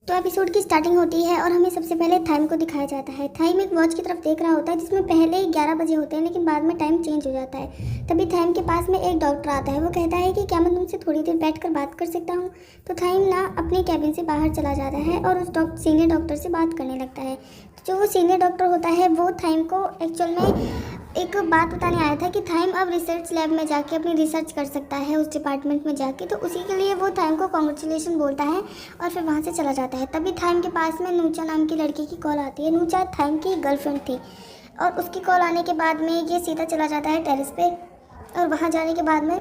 तो एपिसोड की स्टार्टिंग होती है और हमें सबसे पहले थाइम को दिखाया जाता है। थाइम एक वॉच की तरफ देख रहा होता है जिसमें पहले 11 बजे होते हैं लेकिन बाद में टाइम चेंज हो जाता है। तभी थाइम के पास में एक डॉक्टर आता है। वो कहता है कि क्या मैं तुमसे थोड़ी देर बैठकर बात कर सकता हूँ। तो थाइम ना अपने कैबिन से बाहर चला जाता है और उस सीनियर डॉक्टर से बात करने लगता है। तो जो वो सीनियर डॉक्टर होता है वो थाइम को एक्चुअल में एक बात बताने आया था कि थाइम अब रिसर्च लैब में जाके अपनी रिसर्च कर सकता है उस डिपार्टमेंट में जाके। तो उसी के लिए वो थाइम को कॉन्ग्रेचुलेशन बोलता है और फिर वहाँ से चला जाता है। तभी थाइम के पास में नूचा नाम की लड़की की कॉल आती है। नूचा थाइम की गर्लफ्रेंड थी और उसकी कॉल आने के बाद में ये सीधा चला जाता है टेरेस पे। और वहाँ जाने के बाद में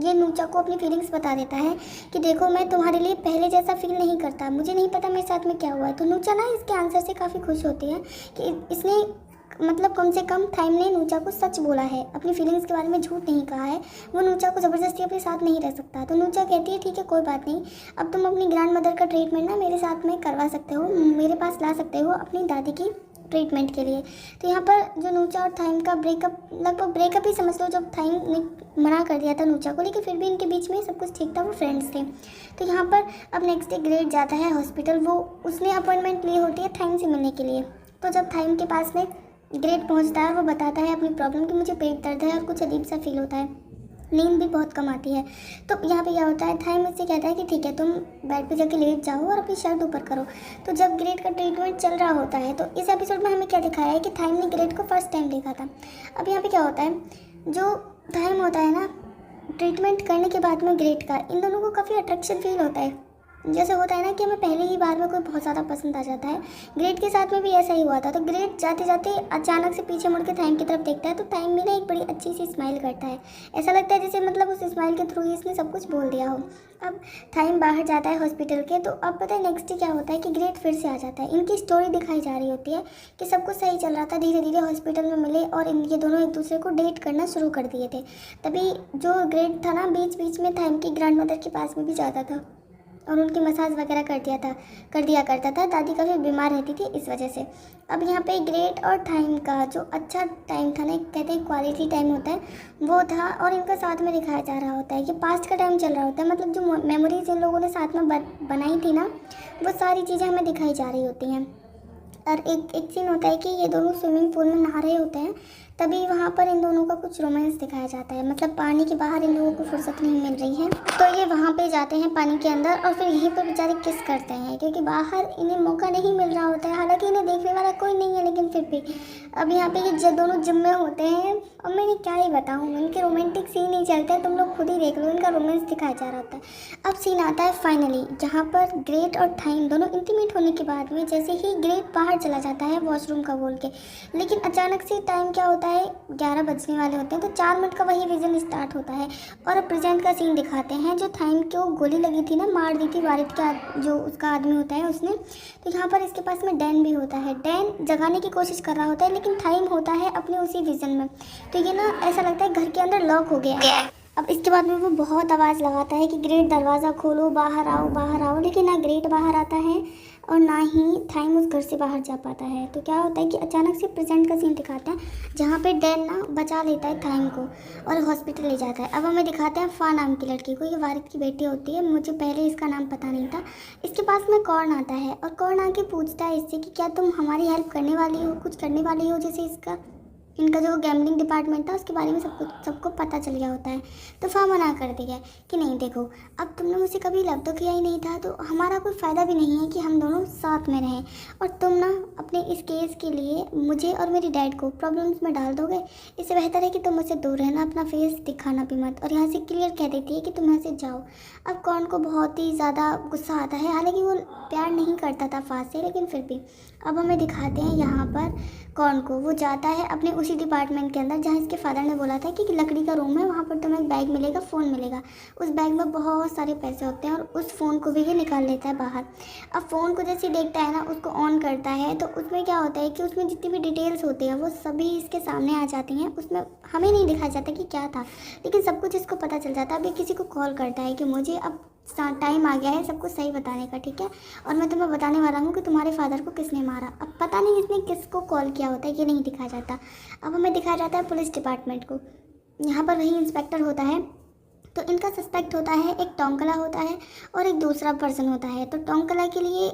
ये नूचा को अपनी फीलिंग्स बता देता है कि देखो मैं तुम्हारे लिए पहले जैसा फील नहीं करता, मुझे नहीं पता मेरे साथ में क्या हुआ है। तो नूचा ना इसके आंसर से काफ़ी खुश होती है कि इसने मतलब कम से कम थाइम ने नूचा को सच बोला है, अपनी फीलिंग्स के बारे में झूठ नहीं कहा है। वो नूचा को ज़बरदस्ती अपने साथ नहीं रह सकता। तो नूचा कहती है ठीक है कोई बात नहीं, अब तुम अपनी ग्रैंड मदर का ट्रीटमेंट ना मेरे साथ में करवा सकते हो, मेरे पास ला सकते हो अपनी दादी की ट्रीटमेंट के लिए। तो यहाँ पर जो नूचा और थाइम का ब्रेकअप, लगभग ब्रेकअप ही समझ लो, जब थाइम ने मना कर दिया था नूचा को, लेकिन फिर भी इनके बीच में सब कुछ ठीक था, वो फ्रेंड्स थे। तो यहाँ पर अब नेक्स्ट डे ग्रेट जाता है हॉस्पिटल। वो उसने अपॉइंटमेंट ली होती है थाइम से मिलने के लिए। तो जब थाइम के पास में ग्रेट पहुंचता है और वो बताता है अपनी प्रॉब्लम कि मुझे पेट दर्द है और कुछ अजीब सा फील होता है, नींद भी बहुत कम आती है। तो यहाँ पे क्या होता है, थाइम इससे कहता है कि ठीक है तुम बेड पे जाके लेट जाओ और अपनी शर्ट ऊपर करो। तो जब ग्रेट का ट्रीटमेंट चल रहा होता है तो इस एपिसोड में हमें क्या दिखाया है कि थाइम ने ग्रेट को फर्स्ट टाइम देखा था। अब यहाँ पे क्या होता है, जो थाइम होता है ना, ट्रीटमेंट करने के बाद में ग्रेट का, इन दोनों को काफ़ी अट्रैक्शन फील होता है। जैसे होता है ना कि हमें पहले ही बार में कोई बहुत ज़्यादा पसंद आ जाता है। ग्रेट के साथ में भी ऐसा ही हुआ था। तो ग्रेट जाते जाते अचानक से पीछे मुड़ के थाइम की तरफ देखता है तो थाइम भी ना एक बड़ी अच्छी सी स्माइल करता है। ऐसा लगता है जैसे मतलब उस स्माइल के थ्रू ही इसने सब कुछ बोल दिया हो। अब थाइम बाहर जाता है हॉस्पिटल के। तो अब पता है नेक्स्ट डे क्या होता है कि ग्रेट फिर से आ जाता है। इनकी स्टोरी दिखाई जा रही होती है कि सब कुछ सही चल रहा था, धीरे धीरे हॉस्पिटल में मिले और ये दोनों एक दूसरे को डेट करना शुरू कर दिए थे। तभी जो ग्रेट था ना बीच बीच में थाइम की ग्रैंड मदर के पास में भी जाता था और उनकी मसाज वगैरह कर दिया करता था। दादी काफ़ी बीमार रहती थी इस वजह से। अब यहाँ पे ग्रेट और टाइम का जो अच्छा टाइम था ना, कहते हैं क्वालिटी टाइम होता है, वो था। और इनका साथ में दिखाया जा रहा होता है कि पास्ट का टाइम चल रहा होता है। मतलब जो मेमोरीज इन लोगों ने साथ में बनाई थी ना, वो सारी चीज़ें हमें दिखाई जा रही होती हैं। और एक सीन होता है कि ये दोनों स्विमिंग पूल में नहा रहे होते हैं। तभी वहाँ पर इन दोनों का कुछ रोमांस दिखाया जाता है। मतलब पानी के बाहर इन लोगों को फुर्सत नहीं मिल रही है तो ये वहाँ पे जाते हैं पानी के अंदर और फिर यहीं पर बेचारे किस करते हैं, क्योंकि बाहर इन्हें मौका नहीं मिल रहा होता है। हालांकि इन्हें देखने वाला कोई नहीं है, लेकिन फिर भी अब यहाँ पे ये दोनों जिम में होते हैं। और मैंने क्या ही बताऊँ, इनके रोमांटिक सीन ही चलते हैं, तुम लोग खुद ही देख लो, इनका रोमांस दिखाया जा रहा होता है। अब सीन आता है फाइनली जहाँ पर ग्रेट और टाइम दोनों इंटीमेट होने के बाद में जैसे ही ग्रेट बाहर चला जाता है वॉशरूम का बोल के, लेकिन अचानक से टाइम क्या होता है, 11 बजने वाले होते हैं। तो 4 मिनट का वही विजन स्टार्ट होता है और अब प्रेजेंट का सीन दिखाते हैं। जो टाइम को गोली लगी थी ना, मार दी थी वारिद का जो उसका आदमी होता है उसने। तो यहाँ पर इसके पास में डैन भी होता है। डैन जगाने की कोशिश कर रहा होता है लेकिन टाइम होता है अपने उसी विजन में। तो ये ना ऐसा लगता है घर के अंदर लॉक हो गया है। अब इसके बाद में वो बहुत आवाज़ लगाता है कि ग्रेट दरवाज़ा खोलो, बाहर आओ, लेकिन ना ग्रेट बाहर आता है और ना ही टाइम उस घर से बाहर जा पाता है। तो क्या होता है कि अचानक से प्रेजेंट का सीन दिखाता है जहाँ पे डैन ना बचा लेता है टाइम को और हॉस्पिटल ले जाता है। अब हमें दिखाते हैं फा नाम की लड़की को, ये वारिद की बेटी होती है, मुझे पहले इसका नाम पता नहीं था। इसके पास में कौन आता है और कौन आके पूछता है इससे कि क्या तुम हमारी हेल्प करने वाली हो, कुछ करने वाली हो। जैसे इनका जो गैम्बलिंग डिपार्टमेंट था उसके बारे में सबको पता चल गया होता है। तो फा मना कर दिया कि नहीं देखो, अब तुमने मुझे कभी लव तो किया ही नहीं था, तो हमारा कोई फ़ायदा भी नहीं है कि हम दोनों साथ में रहें, और तुम ना अपने इस केस के लिए मुझे और मेरे डैड को प्रॉब्लम्स में डाल दोगे। इससे बेहतर है कि तुम मुझसे दूर रहना, अपना फेस दिखाना भी मत। और यहाँ से क्लियर कह देती है कि तुम यहाँ से जाओ। अब कौन को बहुत ही ज़्यादा गुस्सा आता है, हालांकि वो प्यार नहीं करता था फा से, लेकिन फिर भी। अब हमें दिखाते हैं यहाँ पर कौन को, वो जाता है अपने उसी डिपार्टमेंट के अंदर जहाँ इसके फादर ने बोला था कि लकड़ी का रूम है, वहाँ पर तुम्हें एक बैग मिलेगा, फ़ोन मिलेगा। उस बैग में बहुत सारे पैसे होते हैं और उस फ़ोन को भी ये निकाल लेता है बाहर। अब फ़ोन को जैसे देखता है ना, उसको ऑन करता है तो उसमें क्या होता है कि उसमें जितनी भी डिटेल्स होती हैं वो सभी इसके सामने आ जाती हैं। उसमें हमें नहीं दिखाया जाता कि क्या था, लेकिन सब कुछ इसको पता चल जाता है। अब ये किसी को कॉल करता है कि मुझे अब टाइम आ गया है सब कुछ सही बताने का, ठीक है, और मैं तुम्हें बताने वाला हूँ कि तुम्हारे फादर को किसने मारा। अब पता नहीं इसने किसको कॉल किया होता है, ये नहीं दिखाया जाता। अब हमें दिखाया जाता है पुलिस डिपार्टमेंट को। यहाँ पर वही इंस्पेक्टर होता है। तो इनका सस्पेक्ट होता है, एक टोंकला होता है और एक दूसरा पर्सन होता है। तो टोंकला के लिए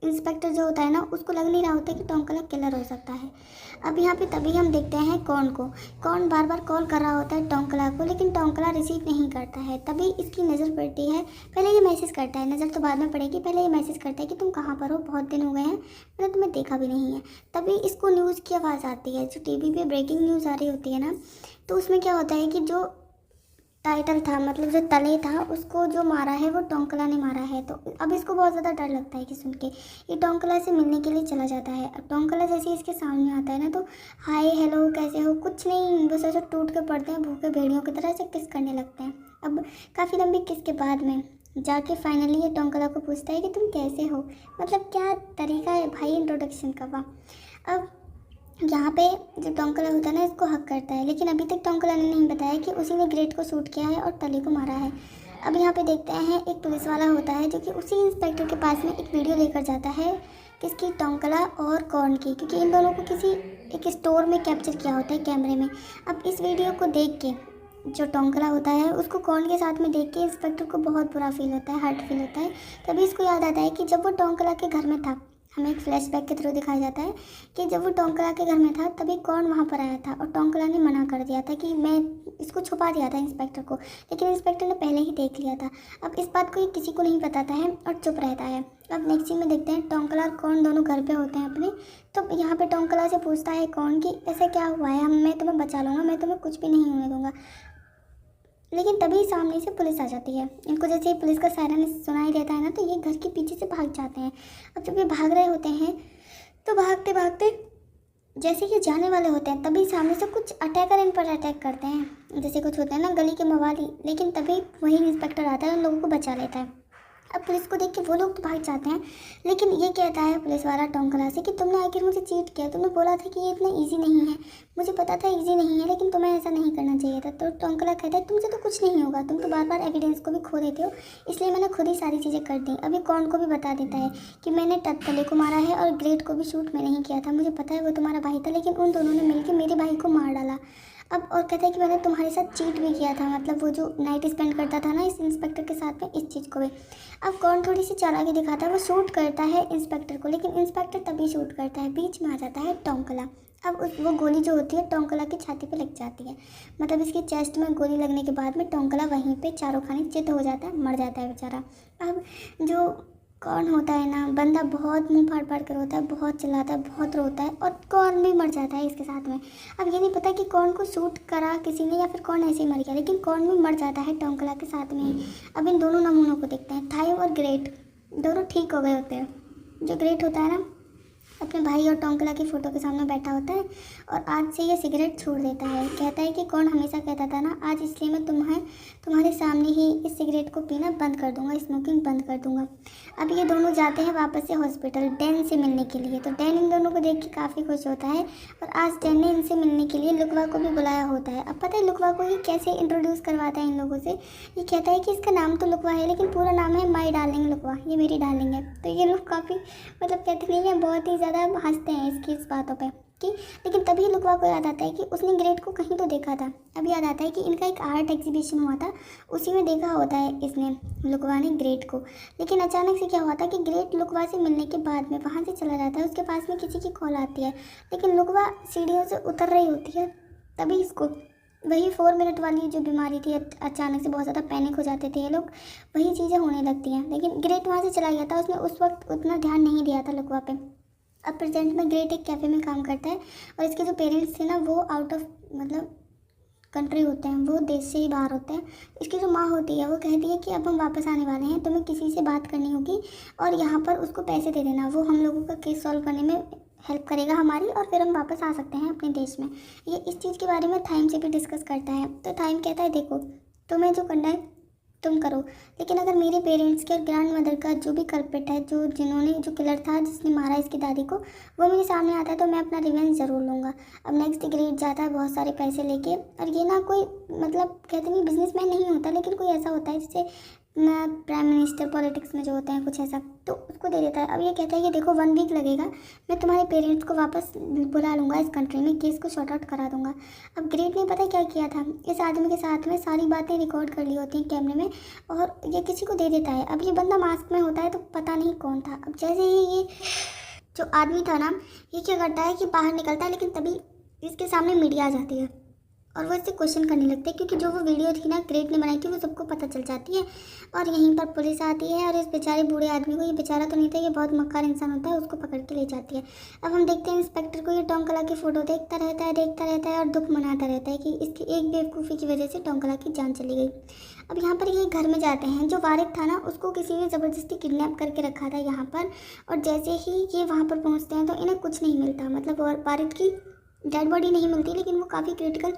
इंस्पेक्टर जो होता है ना, उसको लग नहीं रहा होता कि टोंकला किलर हो सकता है। अब यहाँ पे तभी हम देखते हैं कौन को, कौन बार बार कॉल कर रहा होता है टोंकला को, लेकिन टोंकला रिसीव नहीं करता है। तभी इसकी नज़र पड़ती है, पहले ये मैसेज करता है, नज़र तो बाद में पड़ेगी, पहले ये मैसेज करता है कि तुम कहाँ पर हो, बहुत दिन हो गए हैं, मैंने तुम्हें देखा भी नहीं है। तभी इसको न्यूज़ की आवाज़ आती है, जो टीवी पे ब्रेकिंग न्यूज़ आ रही होती है ना, तो उसमें क्या होता है कि जो टाइटल था, मतलब जो तले था, उसको जो मारा है वो टोंकला ने मारा है। तो अब इसको बहुत ज़्यादा डर लगता है कि सुन के ये टोंकला से मिलने के लिए चला जाता है। अब टोंकला जैसे इसके सामने आता है ना, तो हाय हेलो कैसे हो, कुछ नहीं, बस ऐसे टूट के पड़ते हैं, भूखे भेड़ियों की तरह से किस करने लगते हैं। अब काफ़ी लंबी किस के बाद में जाके फाइनली ये टोंकला को पूछता है कि तुम कैसे हो। मतलब क्या तरीका है भाई इंट्रोडक्शन का। वाह। अब यहाँ पे जो टोंकला होता है ना, इसको हक करता है, लेकिन अभी तक टोंकला ने नहीं बताया कि उसी ने ग्रेट को शूट किया है और तले को मारा है। अब यहाँ पे देखते हैं एक पुलिस वाला होता है जो कि उसी इंस्पेक्टर के पास में एक वीडियो लेकर जाता है, किसकी, टोंकला और कॉर्न की, क्योंकि इन दोनों को किसी एक स्टोर में कैप्चर किया होता है कैमरे में। अब इस वीडियो को देख के जो टोंकला होता है, उसको कॉर्न के साथ में देख के इंस्पेक्टर को बहुत बुरा फील होता है, हर्ट फील होता है। तभी इसको याद आता है कि जब वो टोंकला के घर में था, हमें एक फ्लैशबैक के थ्रू दिखाया जाता है कि जब वो टोंकला के घर में था तभी कौन वहाँ पर आया था, और टोंकला ने मना कर दिया था कि मैं इसको छुपा दिया था इंस्पेक्टर को, लेकिन इंस्पेक्टर ने पहले ही देख लिया था। अब इस बात को ये किसी को नहीं बताता है और चुप रहता है। अब नेक्स्ट सीन में देखते हैं टोंकला और कौन दोनों घर पे होते हैं अपने। तो यहाँ पे टोंकला से पूछता है कौन कि ऐसा क्या हुआ है, मैं तुम्हें बचा लूँगा, मैं तुम्हें कुछ भी नहीं होने दूँगा। लेकिन तभी सामने से पुलिस आ जाती है। इनको जैसे ही पुलिस का सायरन सुनाई देता है ना, तो ये घर के पीछे से भाग जाते हैं। अब जब ये भाग रहे होते हैं तो भागते भागते जैसे ये जाने वाले होते हैं, तभी सामने से कुछ अटैकर इन पर अटैक करते हैं, जैसे कुछ होता है ना गली के मवाली। लेकिन तभी वही इंस्पेक्टर आता है, उन लोगों को बचा लेता है। अब पुलिस को देख के वो लोग तो भाग जाते हैं, लेकिन ये कहता है पुलिस वाला टोंकला से कि तुमने आखिर मुझे चीट किया, तुमने बोला था कि ये इतना इजी नहीं है, मुझे पता था इजी नहीं है, लेकिन तुम्हें ऐसा नहीं करना चाहिए था। तो टोंकला कहता है तुमसे तो कुछ नहीं होगा, तुम तो बार बार एविडेंस को भी खो देते हो, इसलिए मैंने खुद ही सारी चीज़ें कर दी। अभी कौन को भी बता देता है कि मैंने तले को मारा है और ग्रेट को भी शूट मैंने ही किया था, मुझे पता है वो तुम्हारा भाई था, लेकिन उन दोनों ने मिलकर मेरे भाई को मार डाला। अब और कहता है कि मैंने तुम्हारे साथ चीट भी किया था, मतलब वो जो नाइट स्पेंड करता था ना इस इंस्पेक्टर के साथ में, इस चीज़ को भी। अब कौन थोड़ी सी चालाकी दिखाता है, वो शूट करता है इंस्पेक्टर को, लेकिन इंस्पेक्टर तभी शूट करता है, बीच में आ जाता है टोंकला। अब वो गोली जो होती है टोंकला की छाती पे लग जाती है, मतलब इसकी चेस्ट में गोली लगने के बाद में टोंकला वहीं पे चारों खाने चित हो जाता है, मर जाता है बेचारा। अब जो कौन होता है ना, बंदा बहुत मुंह फाड़ फाड़ कर रोता है, बहुत चिल्लाता है, बहुत रोता है, और कौन भी मर जाता है इसके साथ में। अब ये नहीं पता कि कौन को शूट करा किसी ने या फिर कौन ऐसे ही मर गया, लेकिन कौन भी मर जाता है टोंकला के साथ में ही। अब इन दोनों नमूनों को देखते हैं, थाई और ग्रेट दोनों ठीक हो गए होते हैं। जो ग्रेट होता है ना, अपने भाई और टोंकला की फ़ोटो के सामने बैठा होता है और आज से ये सिगरेट छोड़ देता है। कहता है कि कौन हमेशा कहता था ना, आज इसलिए मैं तुम्हारे सामने ही इस सिगरेट को पीना बंद कर दूंगा, स्मोकिंग बंद कर दूंगा। अब ये दोनों जाते हैं वापस से हॉस्पिटल डैन से मिलने के लिए। तो डैन इन दोनों को देख के काफ़ी खुश होता है और आज डैन ने इनसे मिलने के लिए लुकवा को भी बुलाया होता है। अब पता है लुकवा को ये कैसे इंट्रोड्यूस करवाता है इन लोगों से। ये कहता है कि इसका नाम तो लुकवा है, लेकिन पूरा नाम है माई डार्लिंग लुकवा, ये मेरी डार्लिंग है। तो ये लोग काफ़ी मतलब कहते नहीं है, बहुत ही ज़्यादा हंसते हैं इसकी इस बातों पे कि। लेकिन तभी लुकवा को याद आता है कि उसने ग्रेट को कहीं तो देखा था। अब याद आता है कि इनका एक आर्ट एग्जीबिशन हुआ था, उसी में देखा होता है इसने, लुकवा ने, ग्रेट को। लेकिन अचानक से क्या हुआ था कि ग्रेट लुकवा से मिलने के बाद में वहाँ से चला जाता है, उसके पास में किसी की कॉल आती है, लेकिन लुकवा सीढ़ियों से उतर रही होती है। तभी इसको वही 4 मिनट वाली जो बीमारी थी, अचानक से बहुत ज़्यादा पैनिक हो जाते थे ये लोग, वही चीज़ें होने लगती हैं। लेकिन ग्रेट वहाँ से चला गया था, उसने उस वक्त उतना ध्यान नहीं दिया था लुकवा पे। अब प्रेजेंट में ग्रेट एक कैफ़े में काम करता है और इसके जो पेरेंट्स थे ना, वो आउट ऑफ मतलब कंट्री होते हैं, वो देश से ही बाहर होते हैं। इसकी जो माँ होती है वो कहती है कि अब हम वापस आने वाले हैं, तुम्हें किसी से बात करनी होगी और यहाँ पर उसको पैसे दे देना, वो हम लोगों का केस सॉल्व करने में हेल्प करेगा हमारी, और फिर हम वापस आ सकते हैं अपने देश में। ये इस चीज़ के बारे में थाइम से भी डिस्कस करता है। तो थाइम कहता है देखो तुम्हें जो करना है तुम करो, लेकिन अगर मेरे पेरेंट्स के और ग्रैंड मदर का जो भी कल्प्रिट है, जो किलर था जिसने मारा इसकी दादी को, वो मेरे सामने आता है तो मैं अपना रिवेंज ज़रूर लूँगा। अब नेक्स्ट ग्रेड जाता है बहुत सारे पैसे लेके, और ये ना कोई मतलब कहते नहीं बिजनेसमैन नहीं होता, लेकिन कोई ऐसा होता है जिससे प्राइम मिनिस्टर पॉलिटिक्स में जो होते हैं कुछ ऐसा, तो उसको दे देता है। अब ये कहता है कि देखो 1 वीक लगेगा, मैं तुम्हारे पेरेंट्स को वापस बुला लूँगा इस कंट्री में, केस को सॉर्ट आउट करा दूंगा। अब ग्रेट ने पता क्या किया था, इस आदमी के साथ में सारी बातें रिकॉर्ड कर ली होती हैं कैमरे में, और ये किसी को दे देता है। अब ये बंदा मास्क में होता है तो पता नहीं कौन था। अब जैसे ही ये जो आदमी था ना, ये क्या करता है कि बाहर निकलता है, लेकिन तभी इसके सामने मीडिया आ जाती है और वो इससे क्वेश्चन करने लगते हैं, क्योंकि जो वो वीडियो थी ना ग्रेट ने बनाई थी वो सबको पता चल जाती है। और यहीं पर पुलिस आती है और इस बेचारे बूढ़े आदमी को, ये बेचारा तो नहीं था, ये बहुत मक्कार इंसान होता है, उसको पकड़ के ले जाती है। अब हम देखते हैं इंस्पेक्टर को, ये टोंकला की फ़ोटो देखता रहता है और दुख मनाता रहता है कि इसकी एक बेवकूफ़ी की वजह से टोंकला की जान चली गई। अब यहाँ पर ये घर में जाते हैं, जो वारिद था ना उसको किसी ने ज़बरदस्ती किडनैप करके रखा था यहाँ पर, और जैसे ही ये वहाँ पर पहुँचते हैं तो इन्हें कुछ नहीं मिलता, मतलब वारिद की डेड बॉडी नहीं मिलती, लेकिन वो काफ़ी क्रिटिकल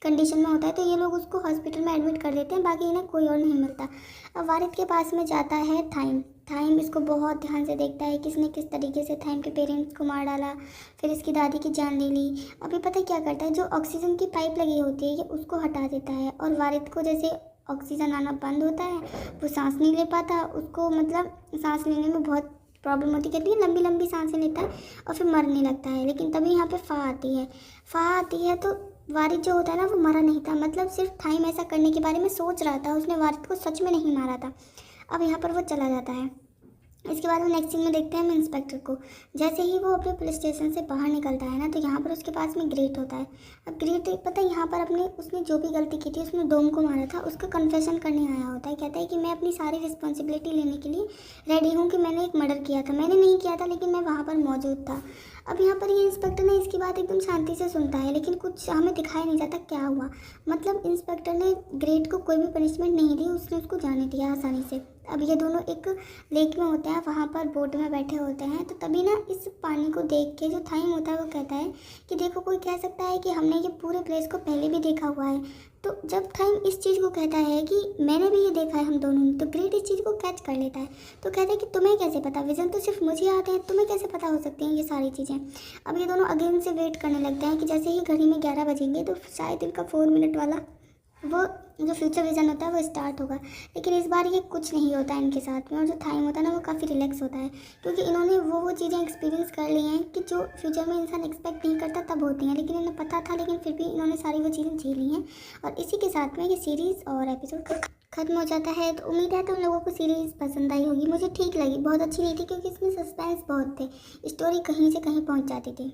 कंडीशन में होता है, तो ये लोग उसको हॉस्पिटल में एडमिट कर देते हैं, बाकी इन्हें कोई और नहीं मिलता। अब वारिद के पास में जाता है थाइम इसको बहुत ध्यान से देखता है, किसने किस तरीके से थाइम के पेरेंट्स को मार डाला, फिर इसकी दादी की जान ले ली। अभी पता क्या करता है, जो ऑक्सीजन की पाइप लगी होती है ये उसको हटा देता है, और वारिद को जैसे ऑक्सीजन आना बंद होता है, वो सांस नहीं ले पाता, उसको मतलब सांस लेने में बहुत प्रॉब्लम होती है, लंबी लंबी सांसें लेता है और फिर मरने लगता है। लेकिन तभी यहाँ पे फा आती है तो वारिद जो होता है ना वो मरा नहीं था, मतलब सिर्फ थाइम ऐसा करने के बारे में सोच रहा था, उसने वारिद को सच में नहीं मारा था। अब यहाँ पर वो चला जाता है। इसके बाद वो नेक्स्ट सीन में देखते हैं हम इंस्पेक्टर को, जैसे ही वो अपने पुलिस स्टेशन से बाहर निकलता है ना, तो यहाँ पर उसके पास में ग्रेट होता है। अब ग्रेट पता है यहाँ पर उसने जो भी गलती की थी, उसने डोम को मारा था, उसका कन्फेशन करने आया होता है। कहता है कि मैं अपनी सारी रिस्पॉन्सिबिलिटी लेने के लिए रेडी हूँ कि मैंने एक मर्डर किया था, मैंने नहीं किया था लेकिन मैं वहाँ पर मौजूद था। अब यहाँ पर ये इंस्पेक्टर ने इसकी बात एकदम शांति से सुनता है, लेकिन कुछ हमें दिखाई नहीं जाता क्या हुआ। मतलब इंस्पेक्टर ने ग्रेट को कोई भी पनिशमेंट नहीं दी, उसने उसको जाने दिया आसानी से। अब ये दोनों एक लेक में होते हैं, वहाँ पर बोट में बैठे होते हैं, तो तभी ना इस पानी को देख के जो थाइम होता है वो कहता है कि देखो कोई कह सकता है कि हमने ये पूरे प्लेस को पहले भी देखा हुआ है। तो जब थाइम इस चीज़ को कहता है कि मैंने भी ये देखा है हम दोनों ने, तो ग्रेट इस चीज़ को कैच कर लेता है। तो कहता है कि तुम्हें कैसे पता, विज़न तो सिर्फ मुझे आते हैं, तुम्हें कैसे पता हो सकती हैं ये सारी चीज़ें। अब ये दोनों अगेन से वेट करने लगते हैं कि जैसे ही घड़ी में 11 बजेंगे तो शायद इनका 4 मिनट वाला वो जो फ्यूचर विजन होता है वो स्टार्ट होगा। लेकिन इस बार ये कुछ नहीं होता है इनके साथ में, और जो थाइम होता है ना वो काफ़ी रिलैक्स होता है, क्योंकि इन्होंने वो चीज़ें एक्सपीरियंस कर ली हैं कि जो फ्यूचर में इंसान एक्सपेक्ट नहीं करता तब होती हैं, लेकिन इन्हें पता था, लेकिन फिर भी इन्होंने सारी वो चीज़ें झेल ली हैं। और इसी के साथ में ये सीरीज़ और एपिसोड खत्म हो जाता है। तो उम्मीद है तुम लोगों को सीरीज़ पसंद आई होगी। मुझे ठीक लगी, बहुत अच्छी नहीं थी क्योंकि इसमें सस्पेंस बहुत थे, स्टोरी कहीं से कहीं पहुँच जाती थी।